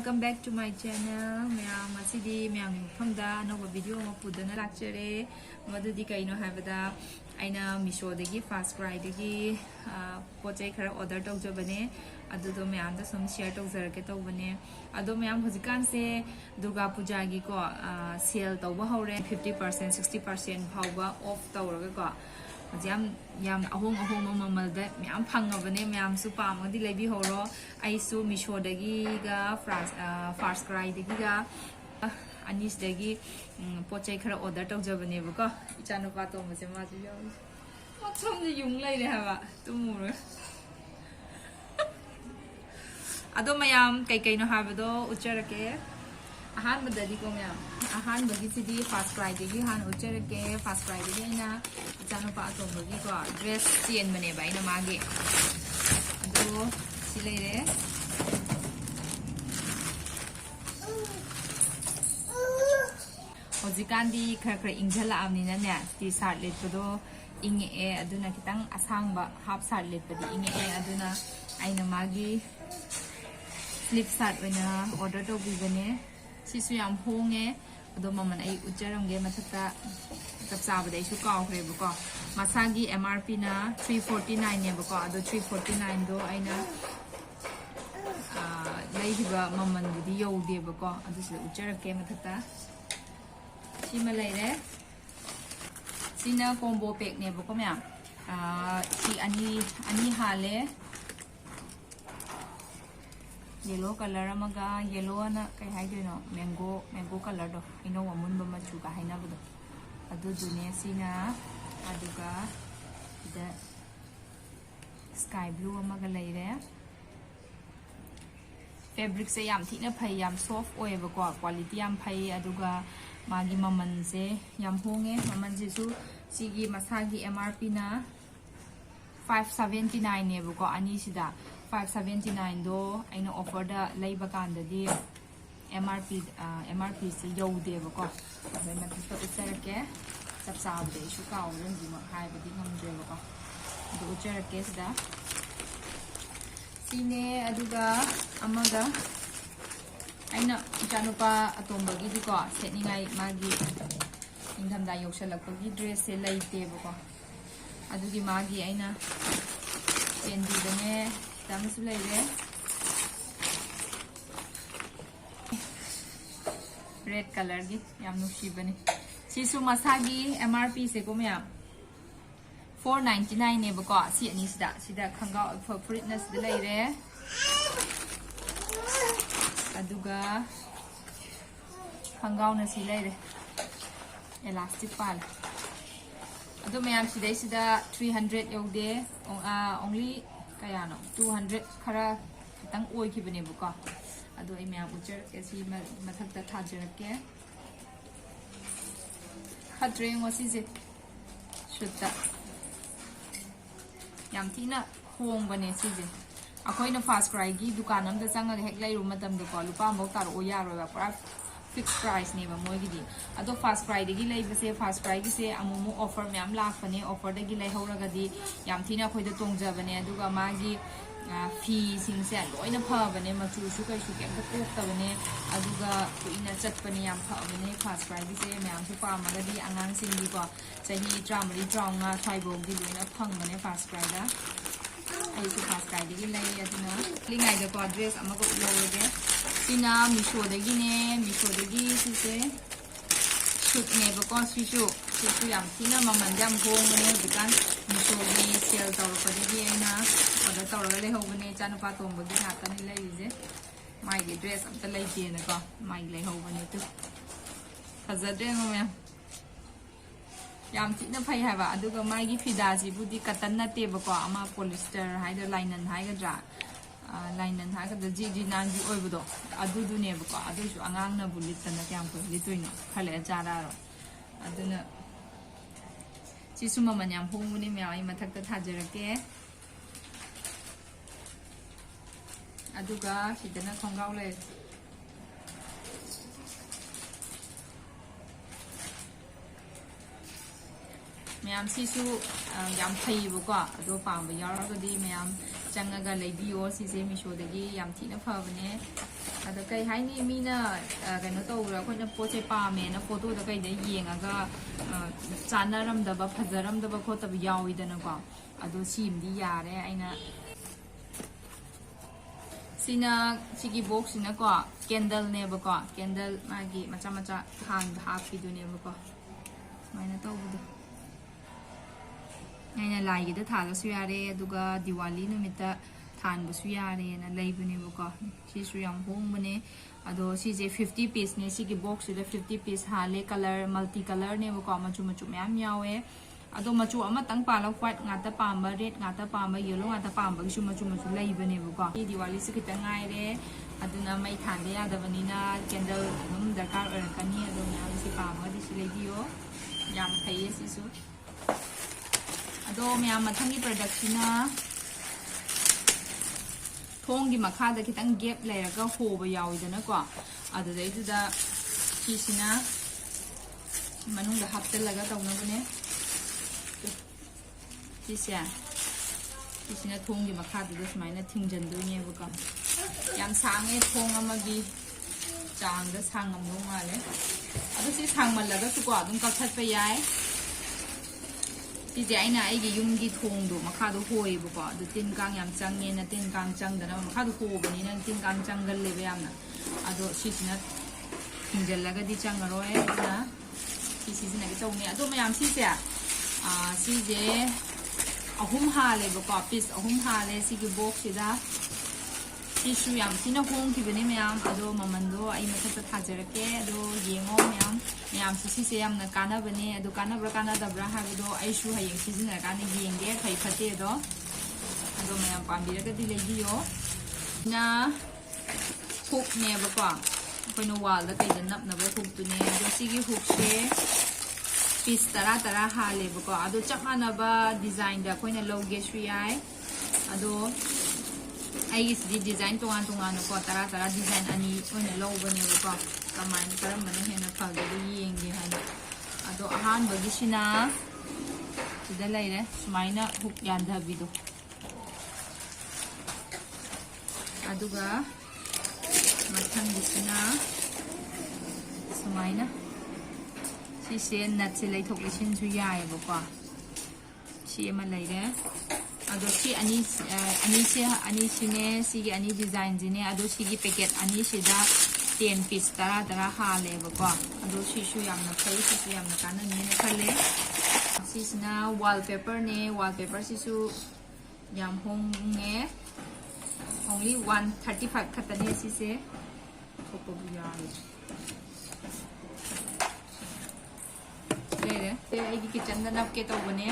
Welcome back to my channel. Mayam asidi mayam famda no video ma pudana lecture madudi kaino habada aina meesho dagi fast cry dagi pochai khara order tok jabane adudo mayam da sum share tok zarake to bane ado mayam hojikan se Durga Puja gi ko sale tawba hore 50% 60% phawba off tawraga ko yam ahong mamalda myam phangabane myam su pamadi lebi horo ai su meesho dagi ga fast cry dagi ga anis dagi pochai khara order tok jabane ba ko ichanu pa to ma se ma ju yaw ma chom ji yung lai re ha ba tumur ado mayam kai no ha ba do utcharak ahan badadi ko myam ahan bagi sidi fast cry dagi han utcharak fast cry dagi na chanu pa to bagi ko dress chain bane bai na mage ado silai re hojikan di khara ingjala amni na ne t-shirt let podo inge aduna kitang asang ba half shirt let padi inge aduna aina magi slip shirt bana order to bi bane sisu yam honge ado maman ai utcharam ge mathata tap sabada isu kaw khre bako masagi MRP na 349 ne bako ado 349 do aina laiba maman budi yode bako ado se utcharak ke mathata sima laire sina combo pack ne bako myam si ani hale yellow color amaga yellow na kai haidino mango color do ino amun ba machu ka haina budo adu dune sina aduga da sky blue amaga leire fabric se yam thina phai yam soft oye ba ko quality yam phai aduga magi maman se yam honge maman je su sigi masagi MRP na 579 ne ba ko ani sida 579 do aina offer da leiba kan da di MRP se yaude ba ko bai ma to utcharak chap chab de su kaw ren ji ma hai ba di ngam de ba ko do utcharak da sine aduga amaga aina chanupa atombagi di ko setningai magi ingdam da yoksalakpagi dress se leite ba ko adugi magi aina sendi dane tamasu leire red color gi yam nushi bane sisu masagi MRP se ko myam 499 ne ba ko si ani sida khangau fitness de leire aduga khangau na si leire elastic pal ado myam sida 300 yaude only kaya no 200 khara kitang oi ki bane buka ado ai myam utcharak si mathak ta thajarak ke khatre ngosi je shutta yam thina hong bane si je akoi na fast cry gi dukan am da changa hek lai ru matam do ko lupa mo tar o ya ro ba pura fixed price ne ba moi gi di ado fast cry de gi lai base fast cry gi se amumu offer myam lak phane offer de gi lai horaga di yam thina khoi da tongja bane aduga magi fi sing se loina pha bane machu su kai su kem ta tok ta bane aduga kuina chat pani yam pha bane fast cry gi se myam su pa ma ga di angang sing di ko chahi tramari tronga thai bog di loina phang bane fast cry da ai su fast cry de gi lai aduna lingai da ko address ama ko lo de sina meesho de gi ne meesho de gi si se shoot ne ba ko si su yam thina maman jam hong ne dukan meesho gi sale taw ko de gi aina order taw ga le ho bane chanu pa tom ba gi ha kan lai je mai gi dress am ta lai je na ko mai lai ho bane tu khazade ngo me yam thina phai ha ba aduga mai gi fida ji budi cotton na te ba ko ama polyester hai da linen hai ga dra linen ha ga ji nan ji oi budo adu du ne ba ko adu su angang na bulit ta na kyam ko li tuino khale jara ro aduna si suma manyam hong ni me ai mathak ta thajarake aduga hidana khongau le mayam sisu yam phai bu ko ado pam ba yar ga di mayam changaga leibiyo si se meesho dagi yam thina phabane ꯑꯗ ꯀꯩ ꯍꯥꯏꯅꯤ ꯃꯤꯅ ꯀꯩꯅꯣ ꯇꯧꯕ꯭ꯔꯥ ꯑꯩꯈꯣꯏꯅ ꯄꯣꯠꯁꯦ ꯄꯥꯝꯃꯦꯅ ꯐꯣꯇꯣꯗ ꯀꯩꯗ ꯌꯦꯡꯉꯒ ꯆꯥꯟꯅꯔꯝꯗꯕ ꯐꯖꯔꯝꯗꯕ ꯈꯣꯠꯇꯕ ꯌꯥꯎꯋꯤꯗꯅꯀꯣ ꯑꯗꯣ ꯁꯤꯃꯗꯤ ꯌꯥꯔꯦ ꯑꯩꯅ ꯁꯤꯅ ꯁꯤꯒꯤ ꯕꯣꯛꯁꯁꯤꯅꯀꯣ ꯀꯦꯟꯗꯜꯅꯦꯕꯀꯣ ꯀꯦꯟꯗꯜ ꯃꯥꯒꯤ ꯃꯆꯥ ꯃꯆꯥ ꯊꯥꯟꯕ ꯍꯥꯞꯄꯤꯗꯨꯅꯦꯕꯀꯣ ꯁꯨꯃꯥꯏꯅ ꯇꯧꯕꯗꯣ ꯑꯩꯅ ꯂꯥꯏꯒꯤꯗ ꯊꯥꯜꯂꯁꯨ ꯌꯥꯔꯦ ꯑꯗꯨꯒ ꯗꯤꯋꯥꯂꯤ ꯅꯨꯃꯤꯠꯇ ꯊꯥꯟꯕꯁꯨ ꯌꯥꯔꯦꯅ ꯂꯩꯕꯅꯦꯕꯀꯣ ꯁꯤꯁꯨ ꯌꯥꯝ ꯍꯣꯡꯕꯅꯦ ꯑꯗꯣ ꯁꯤꯁꯦ 50 ꯄꯤꯁꯅꯦ ꯁꯤꯒꯤ ꯕꯣꯛꯁꯁꯤꯗ 50 ꯄꯤꯁ ꯍꯥꯜꯂꯦ ꯀꯂꯔ ꯃꯜꯇꯤ ꯀꯂꯔꯅꯦꯕꯀꯣ ꯃꯆꯨ ꯃꯆꯨ ꯃꯌꯥꯝ ꯌꯥꯎꯋꯦ ꯑꯗꯣ ꯃꯆꯨ ꯑꯃꯇꯪ ꯄꯥꯜꯂ ꯋꯥꯏꯠ ꯉꯥꯛꯇ ꯄꯥꯝꯕ ꯔꯦꯗ ꯉꯥꯛꯇ ꯄꯥꯝꯕ ꯌꯦꯜꯂꯣ ꯉꯥꯛꯇ ꯄꯥꯝꯕꯒꯤꯁꯨ ꯃꯆꯨ ꯃꯆꯨ ꯂꯩꯕꯅꯦꯕꯀꯣ ꯁꯤ ꯗꯤꯋꯥꯂꯤꯁꯨ ꯈꯤꯇꯪ ꯉꯥꯏꯔꯦ ꯑꯗꯨꯅ ꯃꯩ ꯊꯥꯟꯕ ꯌꯥꯗꯕꯅꯤꯅ ꯀꯦꯟꯗꯜ ꯑꯗꯨꯝ ꯗꯔꯀꯥꯔ ꯑꯣꯏꯔꯛꯀꯅꯤ ꯑꯗꯣ ꯃꯌꯥꯝ ꯁꯤ ꯄꯥꯝꯃꯒꯗꯤ ꯁꯤ ꯂꯩꯕꯤꯌꯣ ꯌꯥꯝ ꯐꯩꯌꯦ ꯁꯤꯁꯨ ꯑꯗꯣ ꯃꯌꯥꯝ ꯃꯊꯪꯒꯤ ꯄ꯭ꯔꯗꯛꯁꯤꯅ ꯊꯣꯡꯒꯤ ꯃꯈꯥꯗ ꯈꯤꯇꯪ ꯒꯦꯞ ꯂꯩꯔꯒ ꯍꯣꯕ ꯌꯥꯎꯋꯤꯗꯅꯀꯣ ꯑꯗꯨꯗꯩꯗꯨꯗ ꯁꯤꯁꯤꯅ ꯃꯅꯨꯡꯗ ꯍꯥꯞꯆꯤꯜꯂꯒ ꯇꯧꯅꯕꯅꯦ ꯁꯤꯁꯤꯅ ꯊꯣꯡꯒꯤ ꯃꯈꯥꯗꯨꯗ ꯁꯨꯃꯥꯏꯅ ꯊꯤꯡꯖꯟꯗꯣꯏꯅꯦꯕꯀꯣ ꯌꯥꯝ ꯁꯥꯡꯉꯦ ꯊꯣꯡ ꯑꯃꯒꯤ ꯆꯥꯡꯗ ꯁꯥꯡꯉꯝꯗꯧ ꯃꯥꯜꯂꯦ ꯑꯗꯣ ꯁꯤ ꯁꯥꯡꯃꯜꯂꯒꯁꯨꯀꯣ ꯑꯗꯨꯝ ꯀꯛꯊꯠꯄ ꯌꯥꯏ ꯁꯤꯁꯦ ꯑꯩꯅ ꯑꯩꯒꯤ ꯌꯨꯝꯒꯤ ꯊꯣꯡꯗꯣ ꯃꯈꯥꯗꯣ ꯍꯣꯏꯌꯦꯕꯀꯣ ꯑꯗꯨ ꯇꯤꯟ ꯀꯥꯡ ꯌꯥꯝ ꯆꯪꯉꯦꯅ ꯇꯤꯟ ꯀꯥꯡ ꯆꯪꯗꯅꯕ ꯃꯈꯥꯗꯣ ꯍꯣꯕꯅꯤꯅ ꯇꯤꯟ ꯀꯥꯡ ꯆꯪꯒꯜꯂꯦꯕ ꯌꯥꯝꯅ ꯑꯗꯣ ꯁꯤꯁꯤꯅ ꯊꯤꯡꯖꯜꯂꯒꯗꯤ ꯆꯪꯉꯔꯣꯏ ꯑꯗꯨꯅ ꯁꯤ ꯁꯤꯖꯤꯟꯅꯒꯦ ꯇꯧꯅꯤ ꯑꯗꯣ ꯃꯌꯥꯝ ꯁꯤꯁꯦ ꯁꯤꯁꯦ ꯑꯍꯨꯝ ꯍꯥꯜꯂꯦꯕꯀꯣ ꯄꯤꯁ ꯑꯍꯨꯝ ꯍꯥꯜꯂꯦ ꯁꯤꯒꯤ ꯕꯣꯛꯁꯁꯤꯗ ꯁꯤꯁꯨ ꯌꯥꯝ ꯊꯤꯅ ꯍꯣꯡꯈꯤꯕꯅꯤ ꯃꯌꯥꯝ ꯑꯗꯣ ꯃꯃꯟꯗꯣ ꯑꯩ ꯃꯊꯛꯇ ꯊꯥꯖꯔꯛꯀꯦ ꯑꯗꯣ ꯌꯦꯡꯉꯣ ꯃꯌꯥꯝꯁꯨ ꯁꯤꯁꯦ ꯌꯥꯝꯅ ꯀꯥꯟꯅꯕꯅꯦ ꯑꯗꯣ ꯀꯥꯟꯅꯕ꯭ꯔꯥ ꯀꯥꯟꯅꯗꯕ꯭ꯔꯥ ꯍꯥꯏꯕꯗꯣ ꯑꯩꯁꯨ ꯍꯌꯦꯡ ꯁꯤꯖꯤꯟꯅꯔꯀꯥꯟꯗ ꯌꯦꯡꯒꯦ ꯐꯩ ꯐꯠꯇꯦꯗꯣ ꯑꯗꯣ ꯃꯌꯥꯝ ꯄꯥꯝꯕꯤꯔꯒꯗꯤ ꯂꯩꯕꯤꯌꯣ ꯁꯤꯅ ꯍꯨꯛꯅꯦꯕꯀꯣ ꯑꯩꯈꯣꯏꯅ ꯋꯥꯜꯗ ꯀꯩꯗ ꯅꯞꯅꯕ ꯍꯨꯛꯇꯨꯅꯦ ꯑꯗꯣ ꯁꯤꯒꯤ ꯍꯨꯛꯁꯦ ꯄꯤꯁ 10 ꯍꯥꯜꯂꯦꯕꯀꯣ ꯑꯗꯣ ꯆꯞ ꯃꯥꯟꯅꯕ ꯗꯤꯖꯥꯏꯟꯗ ꯑꯩꯈꯣꯏꯅ ꯂꯧꯒꯦꯁꯨ ꯌꯥꯏ ꯑꯗꯣ ꯑꯩꯒꯤꯁꯤꯗꯤ ꯗꯤꯖꯥꯏꯟ ꯇꯣꯉꯥꯟ ꯇꯣꯉꯥꯟꯅꯀꯣ 10 ꯗꯤꯖꯥꯏꯟ ꯑꯅꯤ ꯑꯣꯏꯅ ꯂꯧꯕꯅꯦꯕꯀꯣ ꯀꯔꯝꯕꯅ ꯍꯦꯟꯅ ꯐꯒꯦꯗꯣ ꯌꯦꯡꯒꯦ ꯍꯥꯏꯅ ꯑꯗꯣ ꯑꯍꯥꯟꯕꯒꯤꯁꯤꯅ ꯁꯤꯗ ꯂꯩꯔꯦ ꯁꯨꯃꯥꯏꯅ ꯍꯨꯛ ꯌꯥꯟꯙꯕꯤꯗꯣ ꯑꯗꯨꯒ ꯃꯊꯪꯒꯤꯁꯤꯅ ꯁꯨꯃꯥꯏꯅ ꯁꯤꯁꯦ ꯅꯠꯁꯦ ꯂꯩꯊꯣꯛ ꯂꯩꯁꯤꯟꯁꯨ ꯌꯥꯏꯑꯕꯀꯣ ꯁꯤ ꯑꯃ ꯂꯩꯔꯦ ꯑꯗꯣ ꯁꯤ ꯑꯅꯤꯁꯤꯅꯦ ꯁꯤꯒꯤ ꯑꯅꯤ ꯗꯤꯖꯥꯏꯟꯁꯤꯅꯦ ꯑꯗꯣ ꯁꯤꯒꯤ ꯄꯦꯀꯦꯠ ꯑꯅꯤꯁꯤꯗ 10 ꯄꯤꯁ 10 ꯍꯥꯜꯂꯦꯕꯀꯣ ꯑꯗꯣ ꯁꯤꯁꯨ ꯌꯥꯝꯅ ꯐꯩ ꯁꯤꯁꯨ ꯌꯥꯝꯅ ꯀꯥꯟꯅꯅꯤꯅ ꯈꯜꯂꯦ ꯁꯤꯁꯤꯅ ꯋꯥꯜꯄꯦꯄꯔꯅꯦ ꯋꯥꯜꯄꯦꯄꯔꯁꯤꯁꯨ ꯌꯥꯝ ꯍꯣꯡꯉꯦ only 135 ꯈꯛꯇꯅꯦ ꯁꯤꯁꯦ ꯊꯣꯛꯄꯕꯨ ꯌꯥꯔꯦ ꯂꯩꯔꯦ ꯁꯤ ꯑꯩꯒꯤ ꯀꯤꯆꯟꯗ ꯅꯞꯀꯦ ꯇꯧꯕꯅꯦ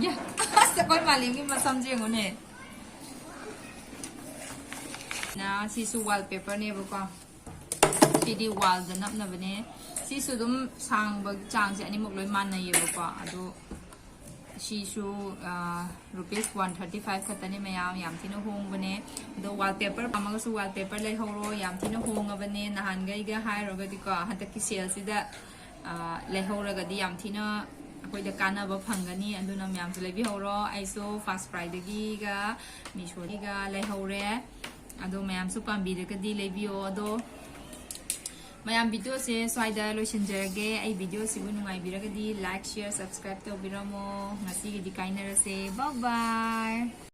ꯌꯥ ꯑꯩꯈꯣꯏ ꯃꯥꯂꯦꯝꯒꯤ ꯃꯁꯝꯁꯦ ꯌꯦꯡꯉꯨꯅꯦ ꯁꯤꯁꯨ ꯋꯥꯜꯄꯦꯄꯔꯅꯦꯕꯀꯣ ꯁꯤꯗꯤ ꯋꯥꯜꯗ ꯅꯞꯅꯕꯅꯦ ꯁꯤꯁꯨ ꯑꯗꯨꯝ ꯁꯥꯡꯕ ꯆꯥꯡꯁꯦ ꯑꯅꯤꯃꯛ ꯂꯣꯏ ꯃꯥꯟꯅꯩꯌꯦꯕꯀꯣ ꯑꯗꯣ ꯁꯤꯁꯨ ꯔꯨꯄꯤꯁ 135 ꯈꯛꯇꯅꯦ ꯃꯌꯥꯝ ꯌꯥꯝ ꯊꯤꯅ ꯍꯣꯡꯕꯅꯦ ꯑꯗꯣ ꯋꯥꯜꯄꯦꯄꯔ ꯄꯥꯝꯃꯒꯁꯨ ꯋꯥꯜꯄꯦꯄꯔ ꯂꯩꯍꯧꯔꯣ ꯌꯥꯝ ꯊꯤꯅ ꯍꯣꯡꯉꯕꯅꯦ ꯅꯍꯥꯟꯒꯩꯒ ꯍꯥꯏꯔꯨꯔꯒꯗꯤꯀꯣ ꯍꯟꯗꯛꯀꯤ ꯁꯦꯜꯁꯤꯗ ꯂꯩꯍꯧꯔꯒꯗꯤ ꯌꯥꯝ ꯊꯤꯅ ꯑꯩꯈꯣꯏꯗ ꯀꯥꯟꯅꯕ ꯐꯪꯒꯅꯤ ꯑꯗꯨꯅ ꯃꯌꯥꯝꯁꯨ ꯂꯩꯕꯤꯍꯧꯔꯣ ꯑꯩꯁꯨ ꯐꯥꯁ ꯀ꯭ꯔꯥꯏꯗꯒꯤꯒ ꯃꯤꯁꯣꯗꯒꯤꯒ ꯂꯩꯍꯧꯔꯦ ꯑꯗꯣ ꯃꯌꯥꯝꯁꯨ ꯄꯥꯝꯕꯤꯔꯒꯗꯤ ꯂꯩꯕꯤꯌꯣ ꯑꯗꯣ ꯃꯌꯥꯝ ꯚꯤꯗꯤꯑꯣꯁꯦ ꯁ꯭ꯋꯥꯏꯗ ꯂꯣꯏꯁꯤꯟꯖꯔꯒꯦ ꯑꯩ ꯚꯤꯗꯤꯑꯣꯁꯤꯕꯨ ꯅꯨꯡꯉꯥꯏꯕꯤꯔꯒꯗꯤ ꯂꯥꯏꯛ ꯁꯤꯌꯔ ꯁꯕꯁꯀ꯭ꯔꯥꯏꯕ ꯇꯧꯕꯤꯔꯝꯃꯣ ꯉꯁꯤꯒꯤꯗꯤ ꯀꯥꯏꯅꯔꯁꯦ ꯕꯥꯏ ꯕꯥꯏ